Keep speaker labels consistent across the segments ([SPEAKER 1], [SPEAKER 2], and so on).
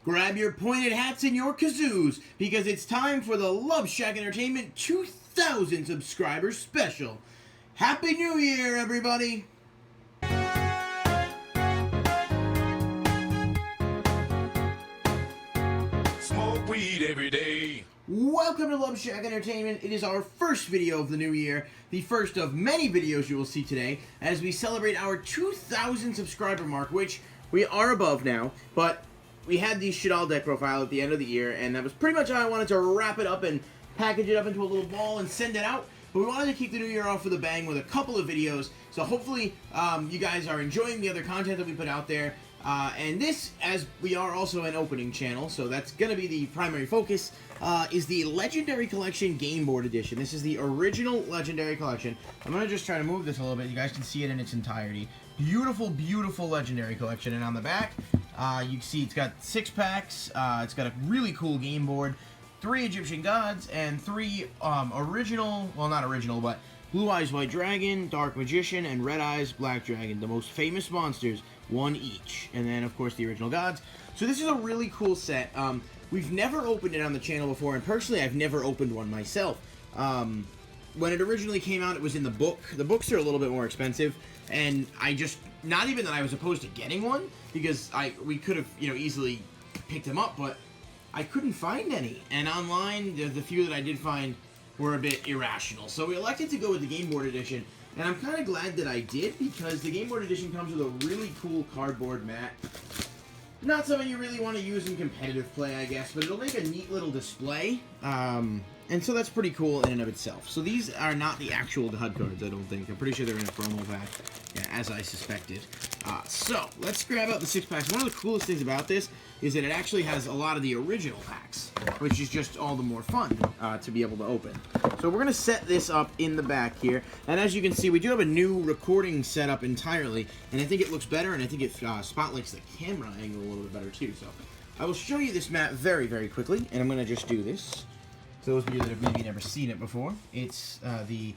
[SPEAKER 1] grab your pointed hats and your kazoos, because it's time for the Loveshack Entertainment 2000 subscribers special. Happy New Year, everybody!
[SPEAKER 2] Smoke weed every day.
[SPEAKER 1] Welcome to Loveshack Entertainment. It is our first video of the new year, the first of many videos you will see today, as we celebrate our 2,000 subscriber mark, which we are above now, but we had the Shadal deck profile at the end of the year, and that was pretty much how I wanted to wrap it up and package it up into a little ball and send it out. But we wanted to kick the new year off with a bang with a couple of videos, so hopefully you guys are enjoying the other content that we put out there. And this, as we are also an opening channel, so that's going to be the primary focus, is the Legendary Collection Game Board Edition. This is the original Legendary Collection. I'm going to just try to move this a little bit. You guys can see it in its entirety. Beautiful, beautiful Legendary Collection. And on the back, you can see it's got 6 packs. It's got a really cool game board, 3 Egyptian gods, and 3 original, well, not original, but Blue Eyes White Dragon, Dark Magician, and Red Eyes Black Dragon, the most famous monsters, 1 each. And then, of course, the original gods. So this is a really cool set. We've never opened it on the channel before, and personally, I've never opened one myself. When it originally came out, it was in the book. The books are a little bit more expensive, and I just, not even that I was opposed to getting one, because we could have, easily picked them up, but I couldn't find any. And online, the few that I did find were a bit irrational. So we elected to go with the Game Board Edition, and I'm kind of glad that I did, because the Game Board Edition comes with a really cool cardboard mat. Not something you really want to use in competitive play, I guess, but it'll make a neat little display. And so that's pretty cool in and of itself. So these are not the actual HUD cards, I don't think. I'm pretty sure they're in a promo pack, as I suspected. So let's grab out the 6 packs. One of the coolest things about this is that it actually has a lot of the original packs, which is just all the more fun to be able to open. So we're going to set this up in the back here. And as you can see, we do have a new recording setup entirely. And I think it looks better, and I think it spotlights the camera angle a little bit better too. So I will show you this map very, very quickly. And I'm going to just do this. So those of you that have maybe never seen it before, it's the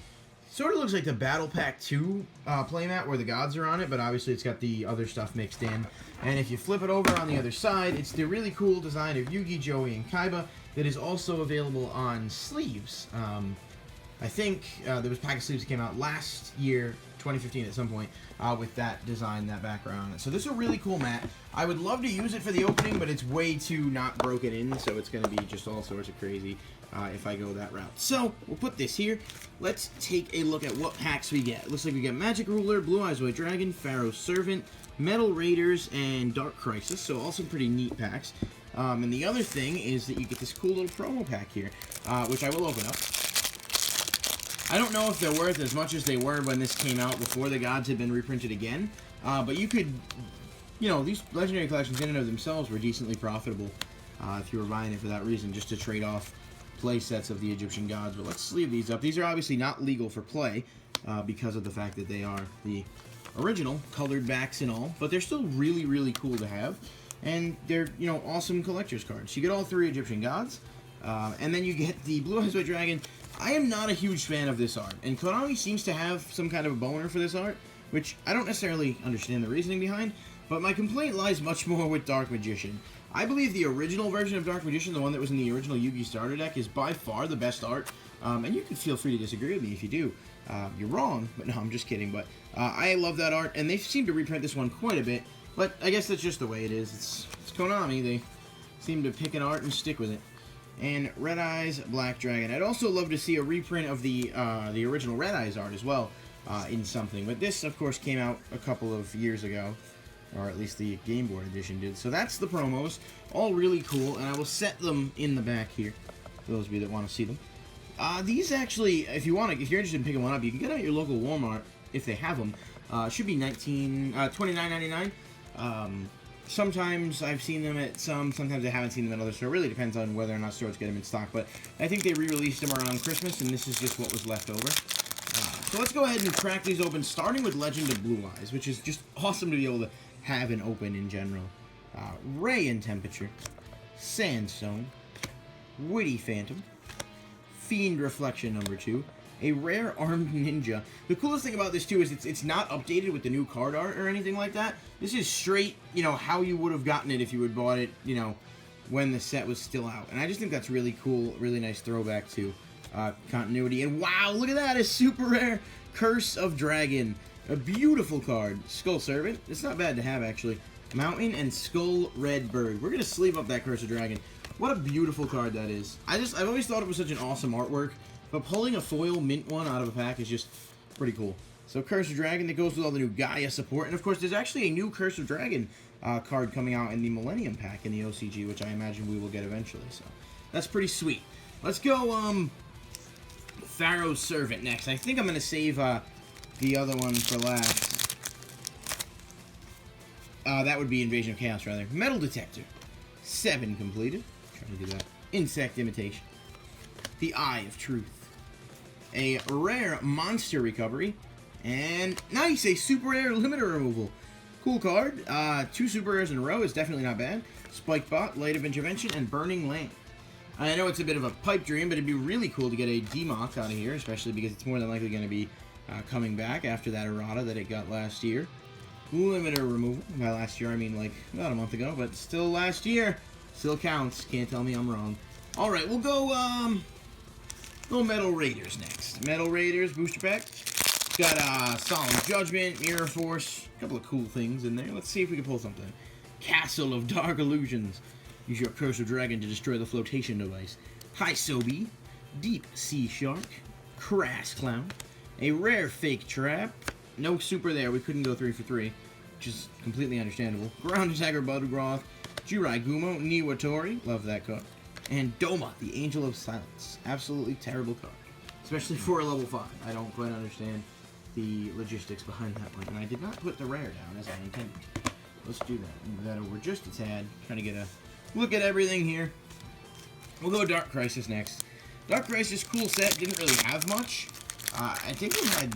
[SPEAKER 1] sort of looks like the Battle Pack 2 playmat where the gods are on it, but obviously it's got the other stuff mixed in. And if you flip it over on the other side, it's the really cool design of Yugi, Joey, and Kaiba that is also available on sleeves. I think there was a pack of sleeves that came out last year, 2015 at some point, with that design, that background. So this is a really cool mat. I would love to use it for the opening, but it's way too not broken in, so it's going to be just all sorts of crazy if I go that route. So we'll put this here. Let's take a look at what packs we get. It looks like we get Magic Ruler, Blue Eyes White Dragon, Pharaoh's Servant, Metal Raiders, and Dark Crisis. So all some pretty neat packs. And the other thing is that you get this cool little promo pack here, which I will open up. I don't know if they're worth as much as they were when this came out before the gods had been reprinted again. But you could, these Legendary Collections in and of themselves were decently profitable if you were buying it for that reason, just to trade off play sets of the Egyptian gods. But let's sleeve these up. These are obviously not legal for play because of the fact that they are the original, colored backs and all. But they're still really, really cool to have. And they're, awesome collector's cards. You get all 3 Egyptian gods. And then you get the Blue Eyes White Dragon. I am not a huge fan of this art, and Konami seems to have some kind of a boner for this art, which I don't necessarily understand the reasoning behind, but my complaint lies much more with Dark Magician. I believe the original version of Dark Magician, the one that was in the original Yu-Gi starter deck, is by far the best art, and you can feel free to disagree with me if you do. You're wrong, but no, I'm just kidding, but I love that art, and they seem to reprint this one quite a bit, but I guess that's just the way it is. It's Konami. They seem to pick an art and stick with it. And Red Eyes Black Dragon. I'd also love to see a reprint of the original Red Eyes art as well in something. But this, of course, came out a couple of years ago, or at least the Game Board Edition did. So that's the promos, all really cool, and I will set them in the back here for those of you that want to see them. These actually, if you're interested in picking one up, you can get them at your local Walmart if they have them. Should be $29.99. Sometimes I've seen them at sometimes I haven't seen them at others, so it really depends on whether or not stores get them in stock, but I think they re-released them around Christmas, and this is just what was left over. So let's go ahead and crack these open, starting with Legend of Blue Eyes, which is just awesome to be able to have and open in general. Ray and Temperature, Sandstone, Witty Phantom, Fiend Reflection number 2, a rare armed ninja. The coolest thing about this too is it's not updated with the new card art or anything like that. This is straight, how you would have gotten it if you had bought it, when the set was still out. And I just think that's really cool, really nice throwback to continuity. And wow, look at that, a super rare Curse of Dragon. A beautiful card. Skull Servant. It's not bad to have, actually. Mountain and Skull Red Bird. We're going to sleeve up that Curse of Dragon. What a beautiful card that is. I've always thought it was such an awesome artwork, but pulling a foil mint one out of a pack is just pretty cool. So Curse of Dragon, that goes with all the new Gaia support. And of course, there's actually a new Curse of Dragon card coming out in the Millennium Pack in the OCG, which I imagine we will get eventually. So that's pretty sweet. Let's go Pharaoh's Servant next. I think I'm going to save the other one for last. That would be Invasion of Chaos, rather. Metal Detector. 7 completed. Trying to do that. Insect Imitation. The Eye of Truth. A rare Monster Recovery. And nice, a super rare Limiter Removal. Cool card. 2 super rares in a row is definitely not bad. Spike Bot, Light of Intervention, and Burning Land. I know it's a bit of a pipe dream, but it'd be really cool to get a Demock out of here, especially because it's more than likely going to be coming back after that errata that it got last year. Limiter Removal. By last year, I mean like about a month ago, but still last year. Still counts. Can't tell me I'm wrong. Alright, we'll go Metal Raiders next. Metal Raiders, booster pack. It's got Solemn Judgment, Mirror Force, a couple of cool things in there. Let's see if we can pull something. Castle of Dark Illusions. Use your Curse of Dragon to destroy the flotation device. High Sobi, Deep Sea Shark, Crass Clown, a rare Fake Trap. No super there, we couldn't go 3 for 3, which is completely understandable. Ground Attacker Budgroth, Jirai Gumo, Niwatori, love that card. And Doma, the Angel of Silence. Absolutely terrible card. Especially for a level 5. I don't quite understand the logistics behind that one. And I did not put the rare down as I intended. Let's do that. Move that over just a tad. Trying to get a look at everything here. We'll go Dark Crisis next. Dark Crisis, cool set. Didn't really have much. I think we had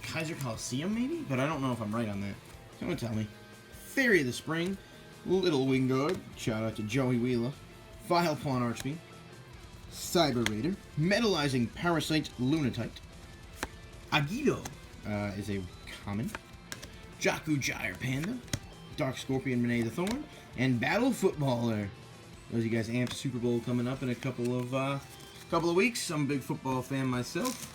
[SPEAKER 1] Kaiser Coliseum, maybe? But I don't know if I'm right on that. Someone tell me. Fairy of the Spring. Little Wingard. Shout out to Joey Wheeler. Vile Pawn Archfiend. Cyber Raider. Metallizing Parasite Lunatite. Agido is a common. Jaku Gyre Panda. Dark Scorpion Renee the Thorn. And Battle Footballer. Those of you guys amped Super Bowl coming up in a couple of weeks. I'm a big football fan myself.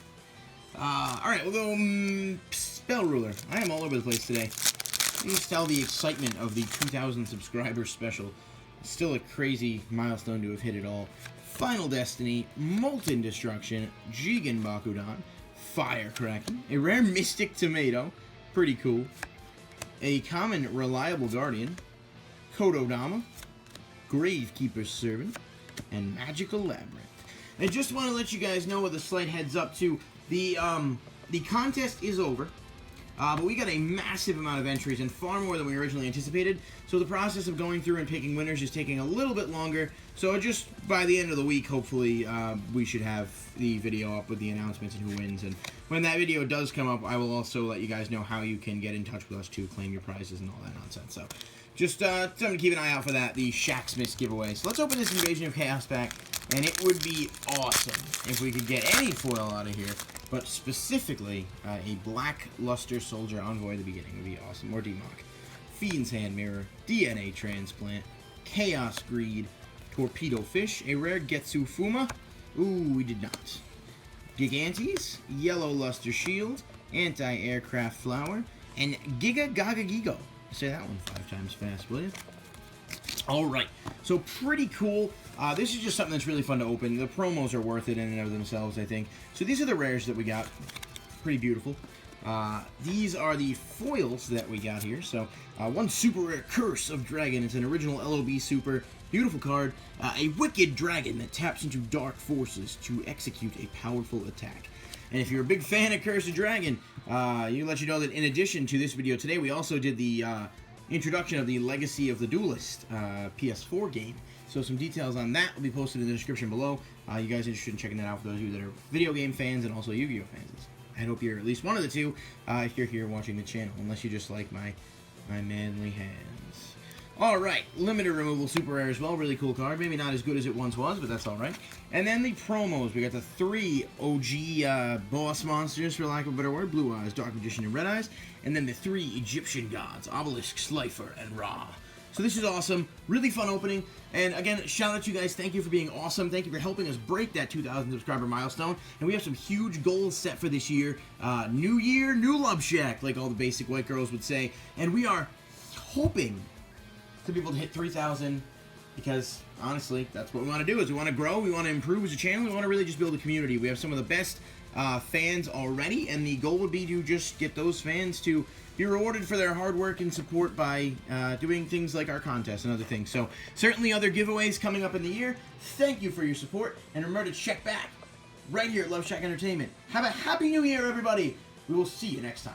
[SPEAKER 1] Alright, we'll go Spell Ruler. I am all over the place today. You can just tell the excitement of the 2,000 subscribers special. It's still a crazy milestone to have hit it all. Final Destiny, Molten Destruction, Jigen Bakudan, Firecracker, a rare Mystic Tomato, pretty cool. A common Reliable Guardian, Kododama, Gravekeeper's Servant, and Magical Labyrinth. I just want to let you guys know with a slight heads up too, the contest is over. But we got a massive amount of entries and far more than we originally anticipated. So the process of going through and picking winners is taking a little bit longer. So just by the end of the week, hopefully, we should have the video up with the announcements and who wins. And when that video does come up, I will also let you guys know how you can get in touch with us to claim your prizes and all that nonsense. So just something to keep an eye out for that, the Shacksmith giveaway. So let's open this Invasion of Chaos pack. And it would be awesome if we could get any foil out of here. But specifically, a Black Luster Soldier Envoy at the beginning would be awesome. Or Demock. Fiend's Hand Mirror. DNA Transplant. Chaos Greed. Torpedo Fish. A rare Getsu Fuma. Ooh, we did not. Gigantes. Yellow Luster Shield. Anti-Aircraft Flower. And Giga Gaga Gigo. Say that one 5 times fast, will you? Alright, so pretty cool. This is just something that's really fun to open. The promos are worth it in and of themselves, I think. So these are the rares that we got. Pretty beautiful. These are the foils that we got here. So one super rare Curse of Dragon. It's an original LOB super. Beautiful card. A Wicked Dragon that taps into dark forces to execute a powerful attack. And if you're a big fan of Curse of Dragon, you let you know that in addition to this video today, we also did the introduction of the Legacy of the Duelist PS4 game. So some details on that will be posted in the description below. You guys interested in checking that out for those of you that are video game fans and also Yu-Gi-Oh fans. I hope you're at least one of the two if you're here watching the channel, unless you just like my manly hands. Alright, Limiter Removal Super Rare as well. Really cool card. Maybe not as good as it once was, but that's alright. And then the promos. We got the 3 OG boss monsters, for lack of a better word. Blue Eyes, Dark Magician, and Red Eyes. And then the 3 Egyptian gods, Obelisk, Slifer, and Ra. So this is awesome. Really fun opening. And again, shout out to you guys. Thank you for being awesome. Thank you for helping us break that 2,000 subscriber milestone. And we have some huge goals set for this year. New year, new Loveshack, like all the basic white girls would say. And we are hoping to be able to hit 3,000 because, honestly, that's what we want to do. Is we want to grow, we want to improve as a channel, we want to really just build a community. We have some of the best fans already, and the goal would be to just get those fans to be rewarded for their hard work and support by doing things like our contests and other things. So, certainly other giveaways coming up in the year. Thank you for your support, and remember to check back right here at Loveshack Entertainment. Have a happy new year, everybody! We will see you next time.